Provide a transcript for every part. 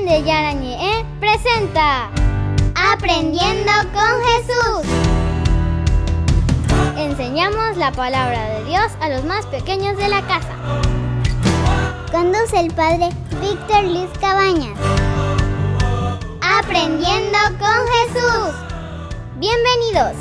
Virgen de Yarañé presenta Aprendiendo con Jesús. Enseñamos la palabra de Dios a los más pequeños de la casa. Conduce el padre Víctor Luis Cabañas. Aprendiendo con Jesús. Bienvenidos.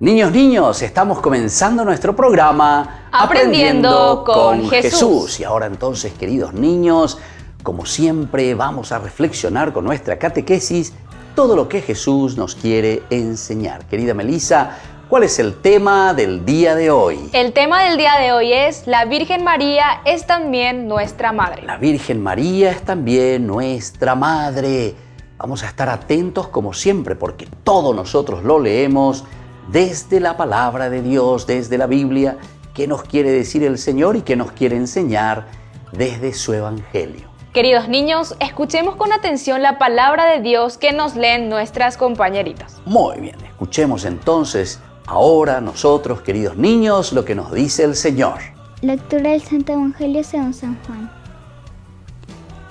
Niños, estamos comenzando nuestro programa Aprendiendo con Jesús. Y ahora entonces, queridos niños, como siempre vamos a reflexionar con nuestra catequesis todo lo que Jesús nos quiere enseñar. Querida Melissa, ¿cuál es el tema del día de hoy? El tema del día de hoy es: la Virgen María es también nuestra Madre. La Virgen María es también nuestra Madre. Vamos a estar atentos como siempre, porque todo nosotros lo leemos desde la palabra de Dios, desde la Biblia, qué nos quiere decir el Señor y qué nos quiere enseñar desde su Evangelio. Queridos niños, escuchemos con atención la palabra de Dios que nos leen nuestras compañeritas. Muy bien, escuchemos entonces ahora nosotros, queridos niños, lo que nos dice el Señor. Lectura del Santo Evangelio según San Juan.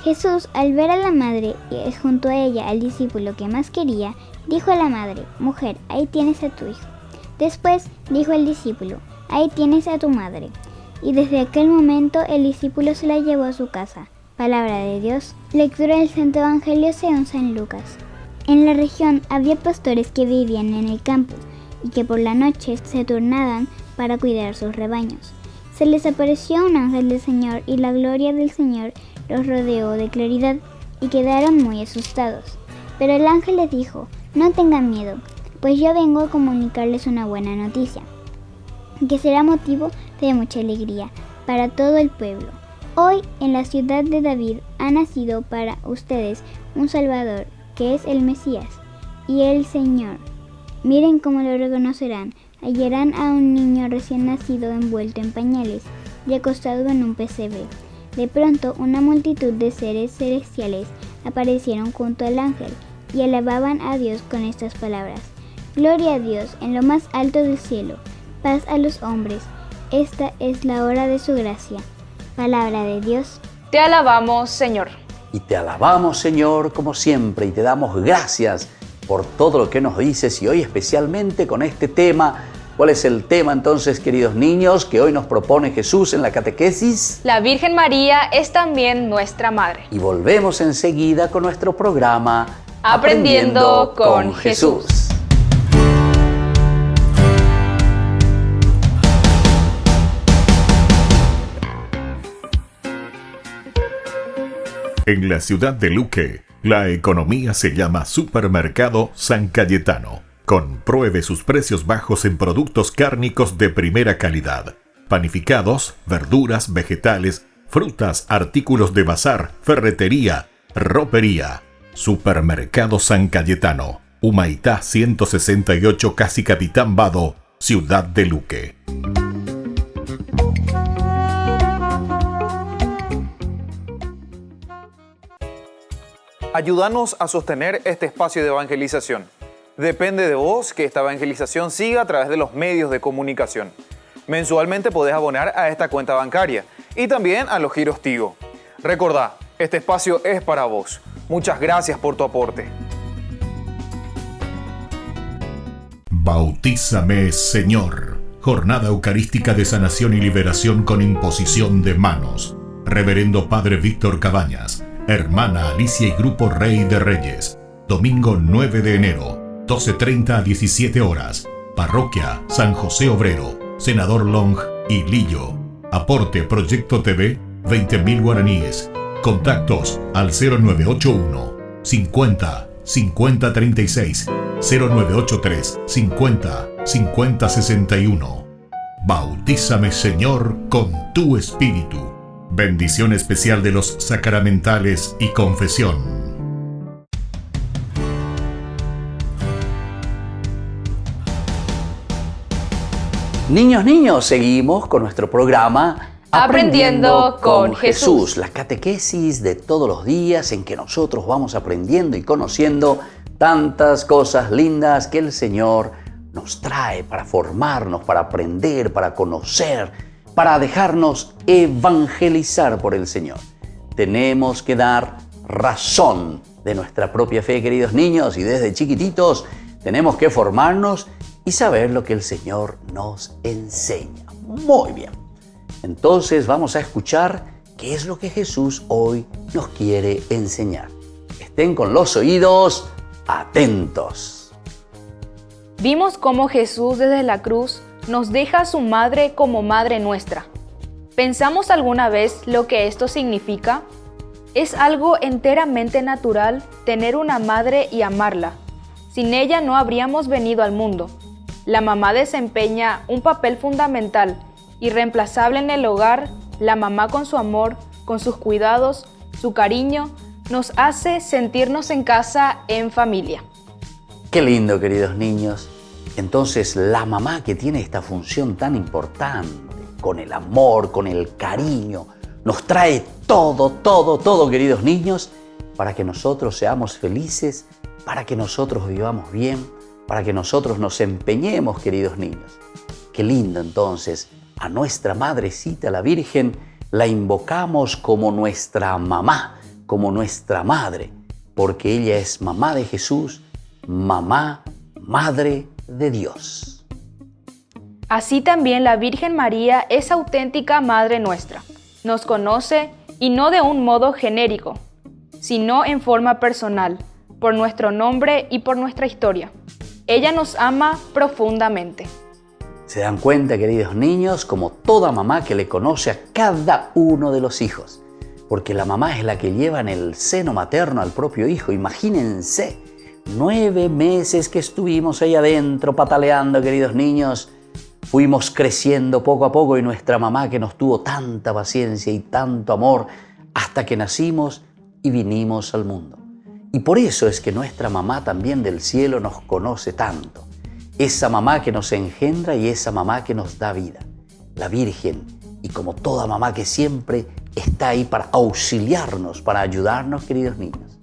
Jesús, al ver a la madre y junto a ella al discípulo que más quería, dijo a la madre: Mujer, ahí tienes a tu hijo. Después dijo al discípulo: Ahí tienes a tu madre. Y desde aquel momento el discípulo se la llevó a su casa. Palabra de Dios. Lectura del Santo Evangelio según San Lucas. En la región había pastores que vivían en el campo y que por la noche se turnaban para cuidar sus rebaños. Se les apareció un ángel del Señor y la gloria del Señor los rodeó de claridad y quedaron muy asustados. Pero el ángel les dijo: No tengan miedo, pues yo vengo a comunicarles una buena noticia, que será motivo de mucha alegría para todo el pueblo. Hoy en la ciudad de David ha nacido para ustedes un Salvador, que es el Mesías y el Señor. Miren cómo lo reconocerán. Hallarán a un niño recién nacido envuelto en pañales y acostado en un pesebre. De pronto una multitud de seres celestiales aparecieron junto al ángel y alababan a Dios con estas palabras: Gloria a Dios en lo más alto del cielo, paz a los hombres. Esta es la hora de su gracia. Palabra de Dios. Te alabamos, Señor. Y te alabamos, Señor, como siempre, y te damos gracias por todo lo que nos dices, y hoy especialmente con este tema. ¿Cuál es el tema entonces, queridos niños, que hoy nos propone Jesús en la catequesis? La Virgen María es también nuestra Madre. Y volvemos enseguida con nuestro programa Aprendiendo con Jesús. En la ciudad de Luque, la economía se llama Supermercado San Cayetano. Compruebe sus precios bajos en productos cárnicos de primera calidad. Panificados, verduras, vegetales, frutas, artículos de bazar, ferretería, ropería. Supermercado San Cayetano, Humaitá 168, Casi Capitán Vado, ciudad de Luque. Ayúdanos a sostener este espacio de evangelización. Depende de vos que esta evangelización siga a través de los medios de comunicación. Mensualmente podés abonar a esta cuenta bancaria y también a los giros Tigo. Recordá, este espacio es para vos. Muchas gracias por tu aporte. Bautízame, Señor. Jornada Eucarística de Sanación y Liberación con imposición de manos. Reverendo Padre Víctor Cabañas, Hermana Alicia y Grupo Rey de Reyes. Domingo 9 de enero, 12:30 a 17 horas. Parroquia San José Obrero, Senador Long y Lillo. Aporte Proyecto TV, 20.000 guaraníes. Contactos al 0981 50 50 36, 0983 50 50 61. Bautízame, Señor, con tu Espíritu. Bendición especial de los sacramentales y confesión. Niños, seguimos con nuestro programa Aprendiendo con Jesús. La catequesis de todos los días en que nosotros vamos aprendiendo y conociendo tantas cosas lindas que el Señor nos trae para formarnos, para aprender, para conocer, para dejarnos evangelizar por el Señor. Tenemos que dar razón de nuestra propia fe, queridos niños, y desde chiquititos tenemos que formarnos y saber lo que el Señor nos enseña. Muy bien. Entonces vamos a escuchar qué es lo que Jesús hoy nos quiere enseñar. Estén con los oídos atentos. Vimos cómo Jesús desde la cruz nos deja a su madre como madre nuestra. ¿Pensamos alguna vez lo que esto significa? Es algo enteramente natural tener una madre y amarla. Sin ella no habríamos venido al mundo. La mamá desempeña un papel fundamental, irreemplazable en el hogar. La mamá con su amor, con sus cuidados, su cariño, nos hace sentirnos en casa, en familia. Qué lindo, queridos niños. Entonces, la mamá que tiene esta función tan importante, con el amor, con el cariño, nos trae todo, queridos niños, para que nosotros seamos felices, para que nosotros vivamos bien, para que nosotros nos empeñemos, queridos niños. Qué lindo, entonces, a nuestra Madrecita, la Virgen, la invocamos como nuestra mamá, como nuestra madre, porque ella es mamá de Jesús, mamá, madre de Dios. Así también la Virgen María es auténtica Madre nuestra. Nos conoce y no de un modo genérico, sino en forma personal, por nuestro nombre y por nuestra historia. Ella nos ama profundamente. Se dan cuenta, queridos niños, como toda mamá que le conoce a cada uno de los hijos, porque la mamá es la que lleva en el seno materno al propio hijo. Imagínense, 9 meses que estuvimos ahí adentro pataleando, queridos niños. Fuimos creciendo poco a poco y nuestra mamá, que nos tuvo tanta paciencia y tanto amor hasta que nacimos y vinimos al mundo. Y por eso es que nuestra mamá también del cielo nos conoce tanto. Esa mamá que nos engendra y esa mamá que nos da vida. La Virgen, y como toda mamá que siempre está ahí para auxiliarnos, para ayudarnos, queridos niños.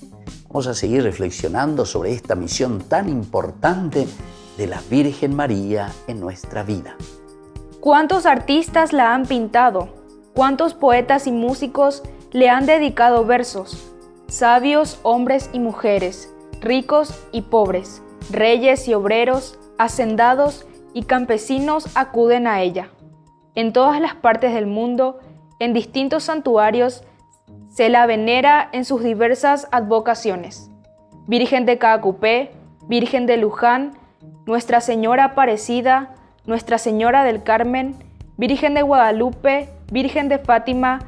Vamos a seguir reflexionando sobre esta misión tan importante de la Virgen María en nuestra vida. ¿Cuántos artistas la han pintado? ¿Cuántos poetas y músicos le han dedicado versos? Sabios, hombres y mujeres, ricos y pobres, reyes y obreros, hacendados y campesinos acuden a ella. En todas las partes del mundo, en distintos santuarios, se la venera en sus diversas advocaciones. Virgen de Caacupé, Virgen de Luján, Nuestra Señora Aparecida, Nuestra Señora del Carmen, Virgen de Guadalupe, Virgen de Fátima,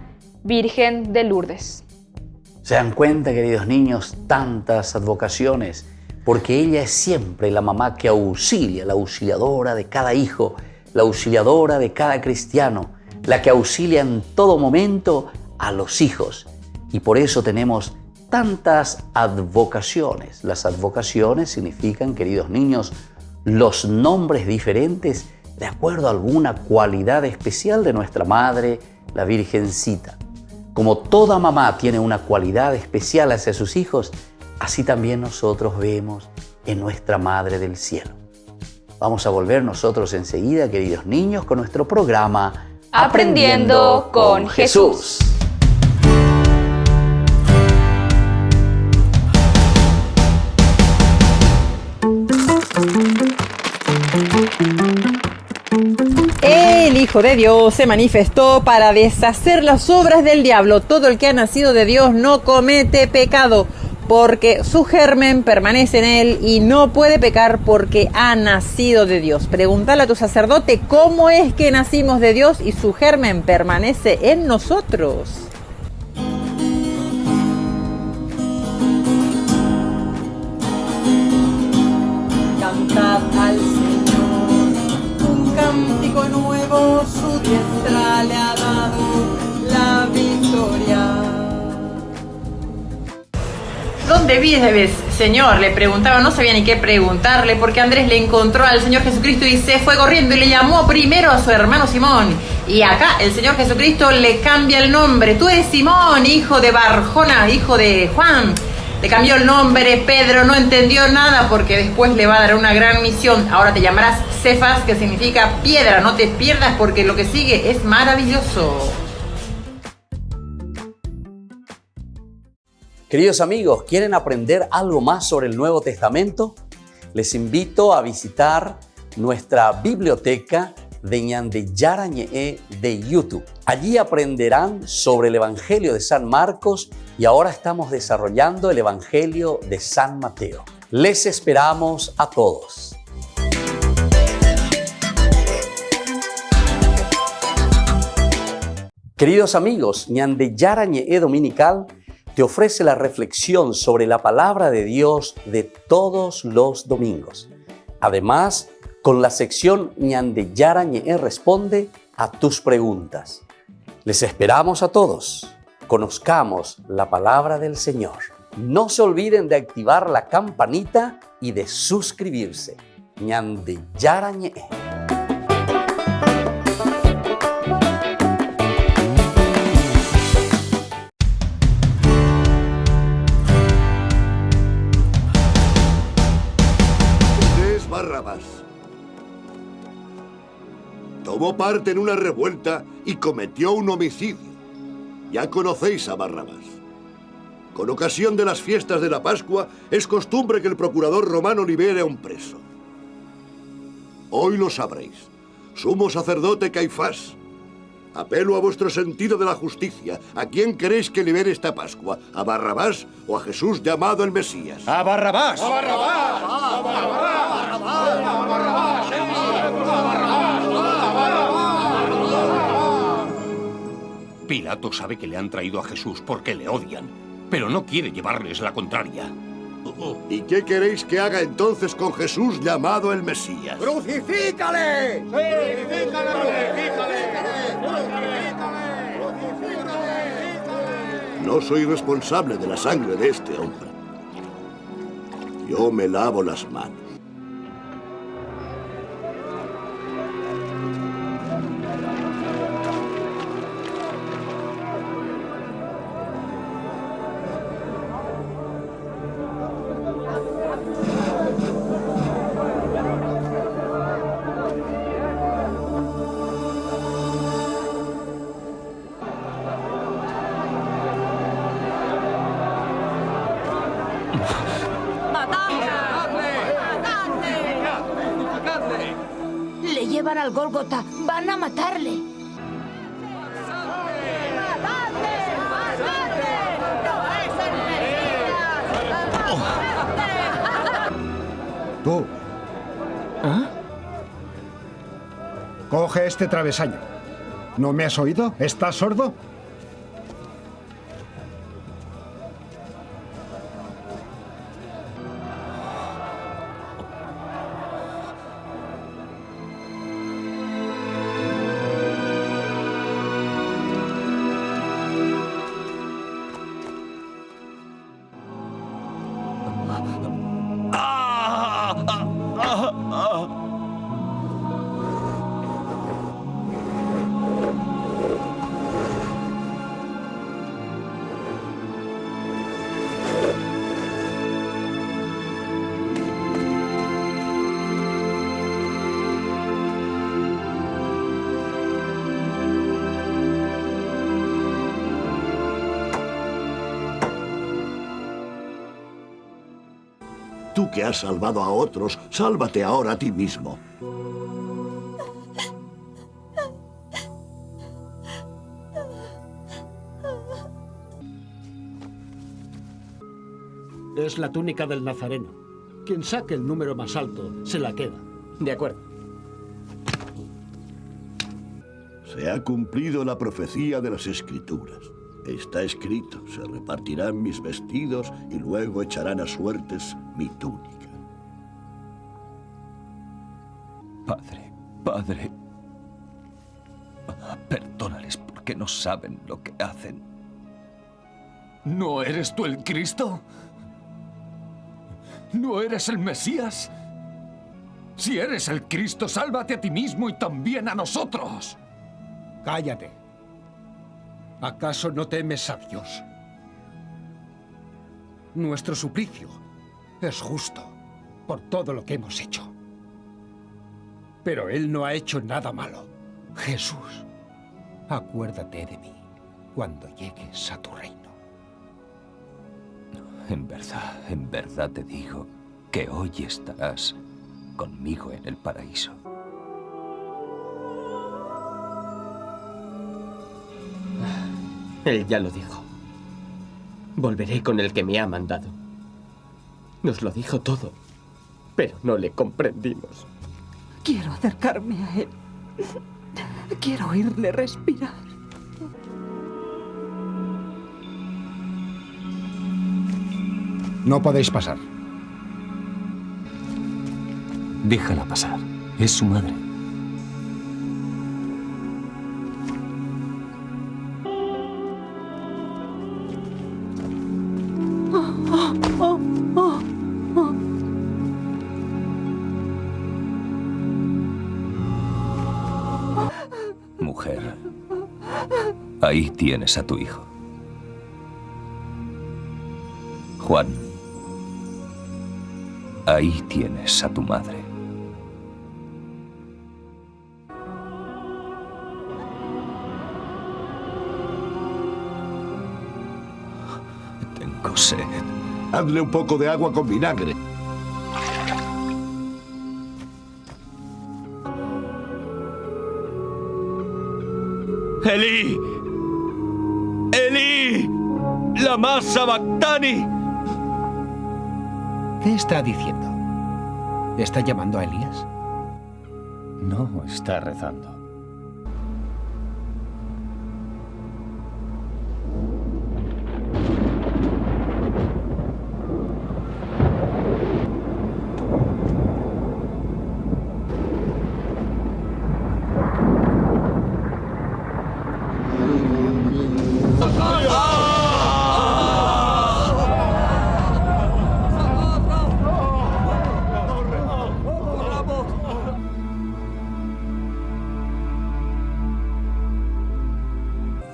Virgen de Lourdes. ¿Se dan cuenta, queridos niños, tantas advocaciones? Porque ella es siempre la mamá que auxilia, la auxiliadora de cada hijo, la auxiliadora de cada cristiano, la que auxilia en todo momento a los hijos. Y por eso tenemos tantas advocaciones. Las advocaciones significan, queridos niños, los nombres diferentes de acuerdo a alguna cualidad especial de nuestra madre, la Virgencita. Como toda mamá tiene una cualidad especial hacia sus hijos, así también nosotros vemos en nuestra Madre del Cielo. Vamos a volver nosotros enseguida, queridos niños, con nuestro programa Aprendiendo con Jesús. El Hijo de Dios se manifestó para deshacer las obras del diablo. Todo el que ha nacido de Dios no comete pecado, porque su germen permanece en él y no puede pecar porque ha nacido de Dios. Pregúntale a tu sacerdote cómo es que nacimos de Dios y su germen permanece en nosotros. Cantad al Señor un cántico nuevo, su diestra le ha dado la victoria. ¿Dónde vives, Señor? Le preguntaba, no sabía ni qué preguntarle, porque Andrés le encontró al Señor Jesucristo y se fue corriendo y le llamó primero a su hermano Simón. Y acá el Señor Jesucristo le cambia el nombre. Tú eres Simón, hijo de Barjona, hijo de Juan. Le cambió el nombre, Pedro no entendió nada porque después le va a dar una gran misión. Ahora te llamarás Cefas, que significa piedra. No te pierdas porque lo que sigue es maravilloso. Queridos amigos, ¿quieren aprender algo más sobre el Nuevo Testamento? Les invito a visitar nuestra biblioteca de Ñande Yarañe de YouTube. Allí aprenderán sobre el Evangelio de San Marcos y ahora estamos desarrollando el Evangelio de San Mateo. Les esperamos a todos. Queridos amigos, Ñande Yarañe Dominical te ofrece la reflexión sobre la palabra de Dios de todos los domingos. Además, con la sección Ñande Yarañe responde a tus preguntas. Les esperamos a todos. Conozcamos la palabra del Señor. No se olviden de activar la campanita y de suscribirse. Ñande Yarañe. Barrabás. Tomó parte en una revuelta y cometió un homicidio. Ya conocéis a Barrabás. Con ocasión de las fiestas de la Pascua, es costumbre que el procurador romano libere a un preso. Hoy lo sabréis. Sumo sacerdote Caifás. Apelo a vuestro sentido de la justicia. ¿A quién queréis que libere esta Pascua? ¿A Barrabás o a Jesús llamado el Mesías? ¡A Barrabás! ¡A Barrabás! ¡A Barrabás! ¡A Barrabás! Pilato sabe que le han traído a Jesús porque le odian, pero no quiere llevarles la contraria. ¿Y qué queréis que haga entonces con Jesús llamado el Mesías? ¡Crucifícale! No soy responsable de la sangre de este hombre. Yo me lavo las manos. Le llevan al Gólgota. Van a matarle. Tú. ¿Ah? Coge este travesaño. ¿No me has oído? ¿Estás sordo? Tú que has salvado a otros, sálvate ahora a ti mismo. Es la túnica del Nazareno. Quien saque el número más alto se la queda. De acuerdo. Se ha cumplido la profecía de las Escrituras. Está escrito, se repartirán mis vestidos y luego echarán a suertes mi túnica. Padre, perdónales porque no saben lo que hacen. ¿No eres tú el Cristo? ¿No eres el Mesías? Si eres el Cristo, sálvate a ti mismo y también a nosotros. Cállate. ¿Acaso no temes a Dios? Nuestro suplicio es justo por todo lo que hemos hecho. Pero Él no ha hecho nada malo. Jesús, acuérdate de mí cuando llegues a tu reino. en verdad te digo que hoy estarás conmigo en el paraíso. Él ya lo dijo. Volveré con el que me ha mandado. Nos lo dijo todo, pero no le comprendimos. Quiero acercarme a él. Quiero oírle respirar. No podéis pasar. Déjala pasar. Es su madre. Mujer, ahí tienes a tu hijo. Juan, ahí tienes a tu madre. Tengo sed. Hazle un poco de agua con vinagre. ¡Elí! ¡Elí! ¡Lama sabactani! ¿Qué está diciendo? ¿Está llamando a Elías? No, está rezando.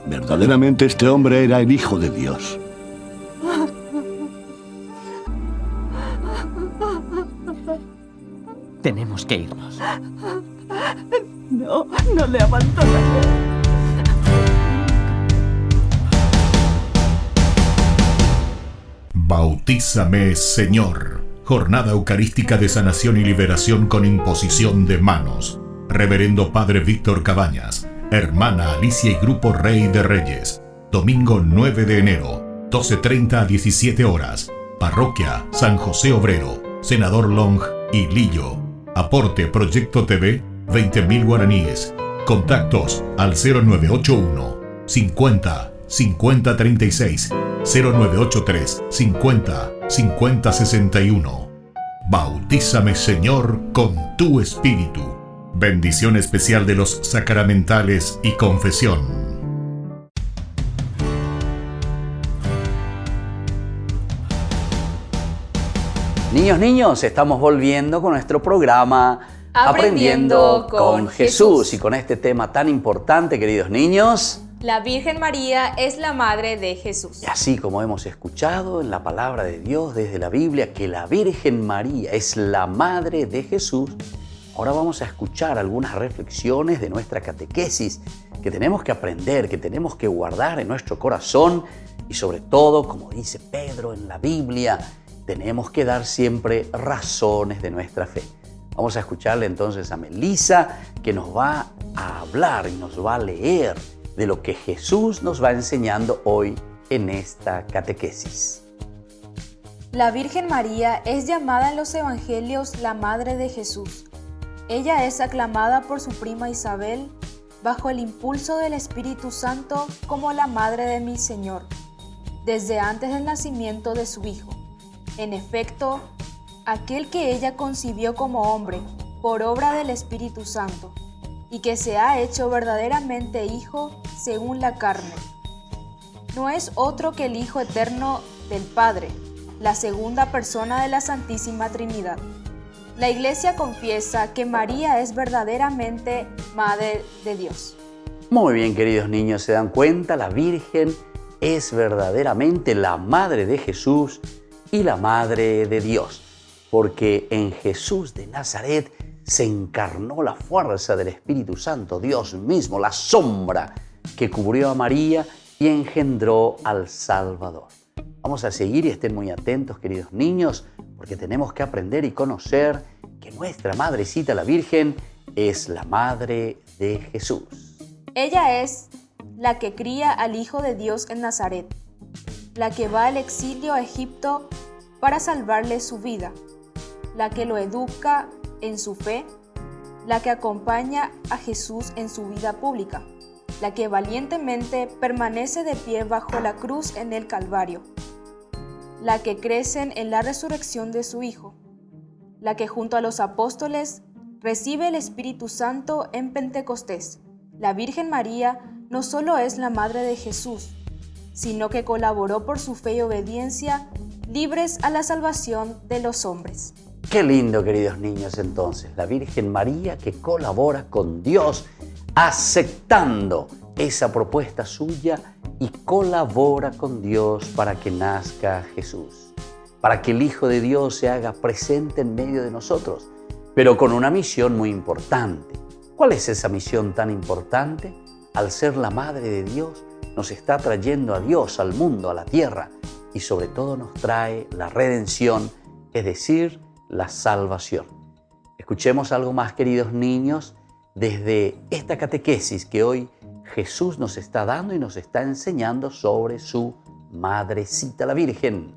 Verdaderamente este hombre era el Hijo de Dios. Tenemos que irnos. No, no le abandonaré. Bautízame, Señor. Jornada Eucarística de Sanación y Liberación con imposición de manos. Reverendo Padre Víctor Cabañas, Hermana Alicia y Grupo Rey de Reyes. Domingo 9 de enero, 12:30 a 17 horas. Parroquia San José Obrero, Senador Long y Lillo. Aporte Proyecto TV, 20.000 guaraníes. Contactos al 0981 50 50 36, 0983 50 50 61. Bautízame, Señor, con tu Espíritu. Bendición especial de los sacramentales y confesión. Niños, estamos volviendo con nuestro programa Aprendiendo con Jesús. Y con este tema tan importante, queridos niños, la Virgen María es la Madre de Jesús. y así como hemos escuchado en la palabra de Dios desde la Biblia que la Virgen María es la Madre de Jesús, ahora vamos a escuchar algunas reflexiones de nuestra catequesis que tenemos que aprender, que tenemos que guardar en nuestro corazón y sobre todo, como dice Pedro en la Biblia, tenemos que dar siempre razones de nuestra fe. Vamos a escucharle entonces a Melissa, que nos va a hablar y nos va a leer de lo que Jesús nos va enseñando hoy en esta catequesis. La Virgen María es llamada en los Evangelios la Madre de Jesús. Ella es aclamada por su prima Isabel, bajo el impulso del Espíritu Santo, como la Madre de mi Señor, desde antes del nacimiento de su Hijo. En efecto, aquel que ella concibió como hombre, por obra del Espíritu Santo, y que se ha hecho verdaderamente Hijo según la carne, no es otro que el Hijo eterno del Padre, la segunda persona de la Santísima Trinidad. La Iglesia confiesa que María es verdaderamente Madre de Dios. Muy bien, queridos niños, ¿se dan cuenta? La Virgen es verdaderamente la Madre de Jesús y la Madre de Dios, porque en Jesús de Nazaret se encarnó la fuerza del Espíritu Santo, Dios mismo, la sombra que cubrió a María y engendró al Salvador. Vamos a seguir y estén muy atentos, queridos niños, porque tenemos que aprender y conocer que nuestra Madrecita la Virgen es la Madre de Jesús. Ella es la que cría al Hijo de Dios en Nazaret, la que va al exilio a Egipto para salvarle su vida, la que lo educa en su fe, la que acompaña a Jesús en su vida pública, la que valientemente permanece de pie bajo la cruz en el Calvario, la que crecen en la resurrección de su Hijo, la que junto a los apóstoles recibe el Espíritu Santo en Pentecostés. La Virgen María no solo es la Madre de Jesús, sino que colaboró por su fe y obediencia libres a la salvación de los hombres. Qué lindo, queridos niños, entonces, la Virgen María que colabora con Dios, aceptando esa propuesta suya y colabora con Dios para que nazca Jesús, para que el Hijo de Dios se haga presente en medio de nosotros, pero con una misión muy importante. ¿Cuál es esa misión tan importante? Al ser la Madre de Dios, nos está trayendo a Dios, al mundo, a la tierra, y sobre todo nos trae la redención, es decir, la salvación. Escuchemos algo más, queridos niños, desde esta catequesis que hoy Jesús nos está dando y nos está enseñando sobre su Madrecita la Virgen.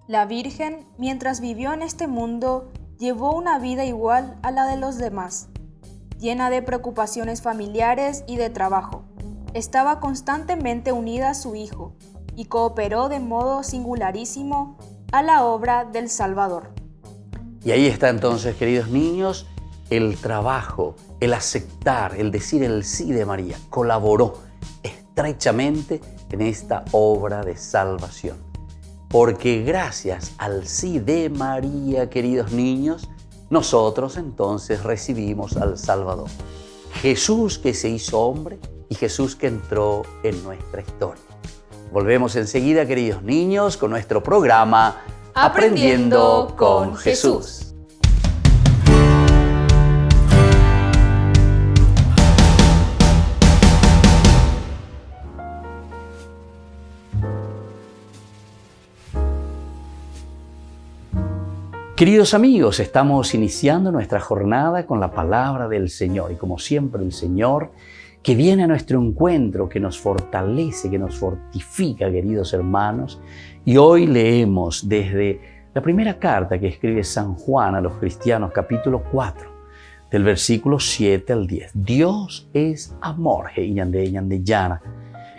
La Virgen, mientras vivió en este mundo, llevó una vida igual a la de los demás, llena de preocupaciones familiares y de trabajo. Estaba constantemente unida a su Hijo y cooperó de modo singularísimo a la obra del Salvador. Y ahí está entonces, queridos niños, el trabajo, el aceptar, el decir el sí de María. Colaboró estrechamente en esta obra de salvación. Porque gracias al sí de María, queridos niños, nosotros entonces recibimos al Salvador. Jesús que se hizo hombre y Jesús que entró en nuestra historia. Volvemos enseguida, queridos niños, con nuestro programa Aprendiendo con Jesús. Queridos amigos, estamos iniciando nuestra jornada con la palabra del Señor y como siempre el Señor que viene a nuestro encuentro, que nos fortalece, que nos fortifica, queridos hermanos. Y hoy leemos desde la primera carta que escribe San Juan a los cristianos, capítulo 4, del versículo 7 al 10. Dios es amor.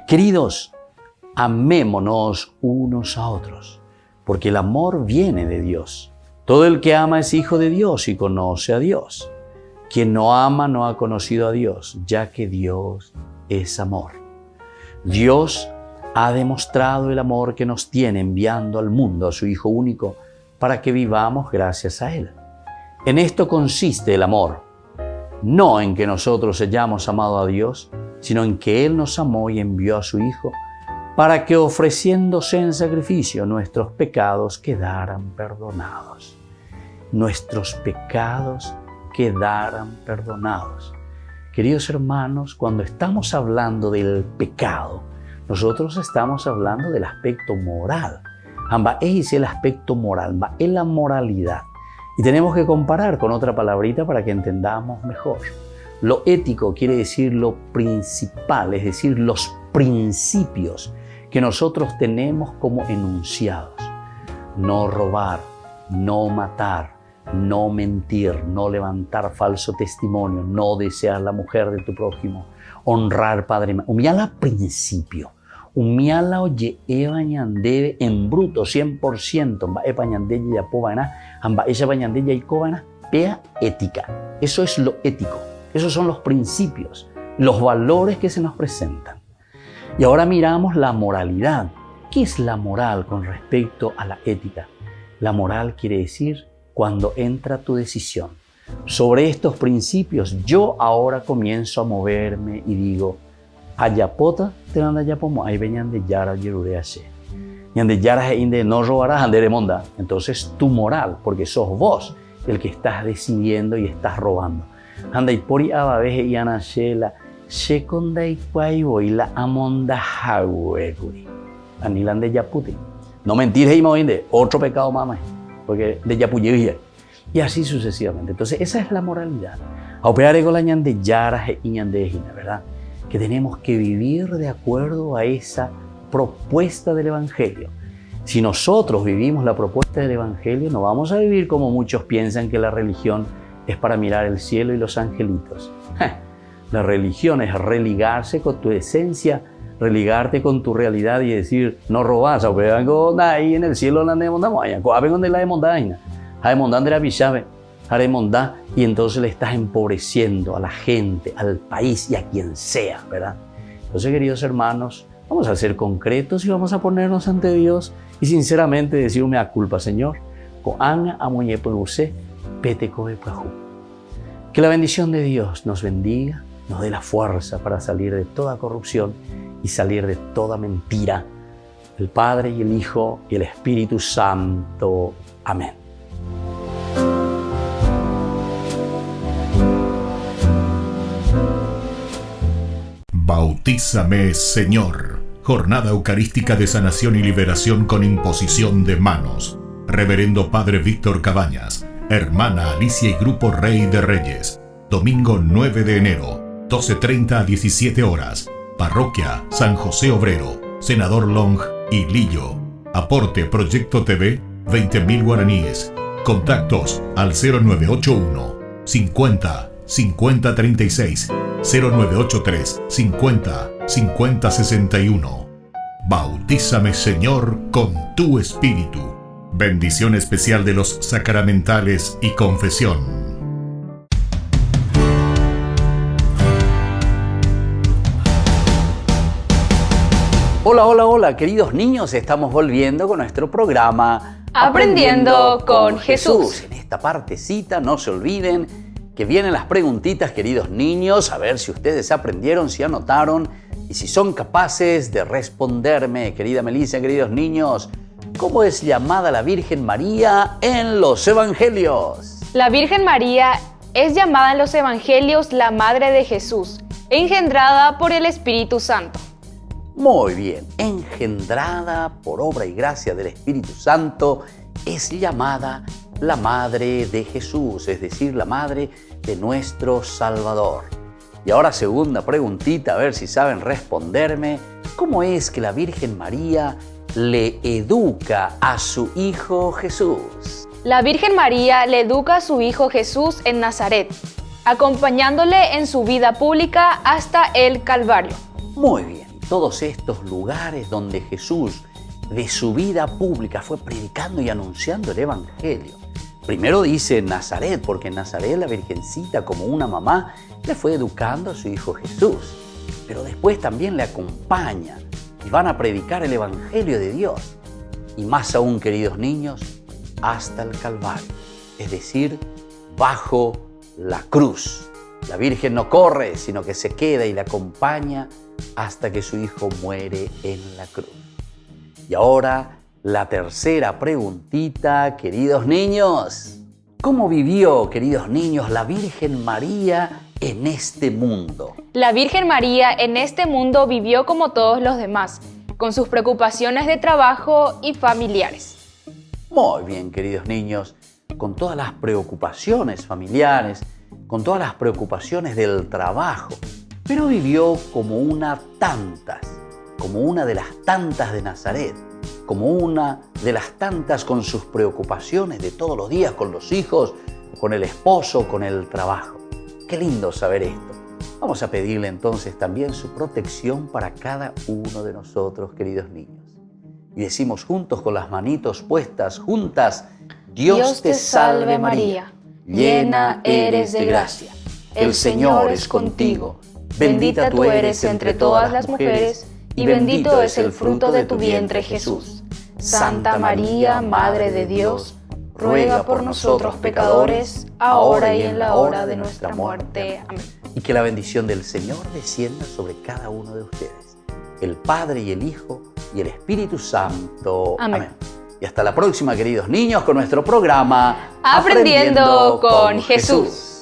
Queridos, amémonos unos a otros, porque el amor viene de Dios. Todo el que ama es hijo de Dios y conoce a Dios. Quien no ama no ha conocido a Dios, ya que Dios es amor. Dios ha demostrado el amor que nos tiene enviando al mundo a su Hijo único para que vivamos gracias a Él. En esto consiste el amor, no en que nosotros hayamos amado a Dios, sino en que Él nos amó y envió a su Hijo para que ofreciéndose en sacrificio nuestros pecados quedaran perdonados. Nuestros pecados quedaran perdonados. Queridos hermanos, cuando estamos hablando del pecado, nosotros estamos hablando del aspecto moral. Es el aspecto moral, es la moralidad. Y tenemos que comparar con otra palabrita para que entendamos mejor. Lo ético quiere decir lo principal, es decir, los principios que nosotros tenemos como enunciados. No robar, no matar, no mentir, no levantar falso testimonio, no desear la mujer de tu prójimo, honrar padre y madre. Umiala principio. Umiala oye ebañandebe en bruto 100%. Va ebañandelle ya pobana, amba ella bañandelle y cobana, pea ética. Eso es lo ético. Esos son los principios, los valores que se nos presentan. Y ahora miramos la moralidad. ¿Qué es la moral con respecto a la ética? La moral quiere decir cuando entra tu decisión. Sobre estos principios yo ahora comienzo a moverme y digo, ayapota te anda yapomo, ahí venían de yara yerurease. Y de yara inde no robarás andere monda. Entonces tu moral, porque sos vos el que estás decidiendo y estás robando. Anda y pori ababeje y anashela. Shekonda y la amonda haweguri. Anilande yaputi. No mentir, otro pecado más, porque de yapuyevia. Y así sucesivamente. Entonces, esa es la moralidad. A operar con la ñande yara y ñande, ¿verdad? Que tenemos que vivir de acuerdo a esa propuesta del Evangelio. Si nosotros vivimos la propuesta del Evangelio, no vamos a vivir como muchos piensan que la religión es para mirar el cielo y los angelitos. La religión es religarse con tu esencia, religarte con tu realidad y decir, no robas, o vengo ahí en el cielo la de montaña, vengo de la de montaña, de la pichave, y entonces le estás empobreciendo a la gente, al país y a quien sea, ¿verdad? Entonces, queridos hermanos, vamos a ser concretos y vamos a ponernos ante Dios y sinceramente decir mea culpa, Señor, que la bendición de Dios nos bendiga, nos dé la fuerza para salir de toda corrupción y salir de toda mentira. El Padre y el Hijo y el Espíritu Santo. Amén. Bautízame, Señor. Jornada Eucarística de Sanación y Liberación con imposición de manos. Reverendo Padre Víctor Cabañas, Hermana Alicia y Grupo Rey de Reyes. Domingo 9 de enero, 12:30 a 17 horas. Parroquia San José Obrero, Senador Long y Lillo. Aporte Proyecto TV, 20.000 guaraníes. Contactos al 0981 50 50 36, 0983 50 50 61. Bautízame, Señor, con tu Espíritu. Bendición especial de los sacramentales y confesión. Hola, hola, hola, queridos niños, estamos volviendo con nuestro programa Aprendiendo con Jesús. En esta partecita, no se olviden que vienen las preguntitas, queridos niños, a ver si ustedes aprendieron, si anotaron y si son capaces de responderme. Querida Melissa, queridos niños, ¿cómo es llamada la Virgen María en los Evangelios? La Virgen María es llamada en los Evangelios la Madre de Jesús, engendrada por el Espíritu Santo. Muy bien, engendrada por obra y gracia del Espíritu Santo, es llamada la Madre de Jesús, es decir, la Madre de nuestro Salvador. Y ahora segunda preguntita, a ver si saben responderme. ¿Cómo es que la Virgen María le educa a su Hijo Jesús? La Virgen María le educa a su Hijo Jesús en Nazaret, acompañándole en su vida pública hasta el Calvario. Muy bien. Todos estos lugares donde Jesús de su vida pública fue predicando y anunciando el Evangelio. Primero dice Nazaret, porque en Nazaret la Virgencita como una mamá le fue educando a su Hijo Jesús. Pero después también le acompaña y van a predicar el Evangelio de Dios. Y más aún, queridos niños, hasta el Calvario, es decir, bajo la cruz. La Virgen no corre, sino que se queda y le acompaña hasta que su Hijo muere en la cruz. Y ahora, la tercera preguntita, queridos niños. ¿Cómo vivió, queridos niños, la Virgen María en este mundo? La Virgen María en este mundo vivió como todos los demás, con sus preocupaciones de trabajo y familiares. Muy bien, queridos niños, con todas las preocupaciones familiares, con todas las preocupaciones del trabajo, pero vivió como una de las tantas de Nazaret, como una de las tantas con sus preocupaciones de todos los días, con los hijos, con el esposo, con el trabajo. Qué lindo saber esto. Vamos a pedirle entonces también su protección para cada uno de nosotros, queridos niños. Y decimos juntos, con las manitos puestas juntas, Dios te salve María, llena eres de gracia, el Señor es contigo. Bendita tú eres entre todas las mujeres, y bendito es el fruto de tu vientre, Jesús. Santa María, Madre de Dios, ruega por nosotros pecadores, ahora y en la hora de nuestra muerte. Amén. Y que la bendición del Señor descienda sobre cada uno de ustedes, el Padre y el Hijo y el Espíritu Santo. Amén. Y hasta la próxima, queridos niños, con nuestro programa Aprendiendo con Jesús.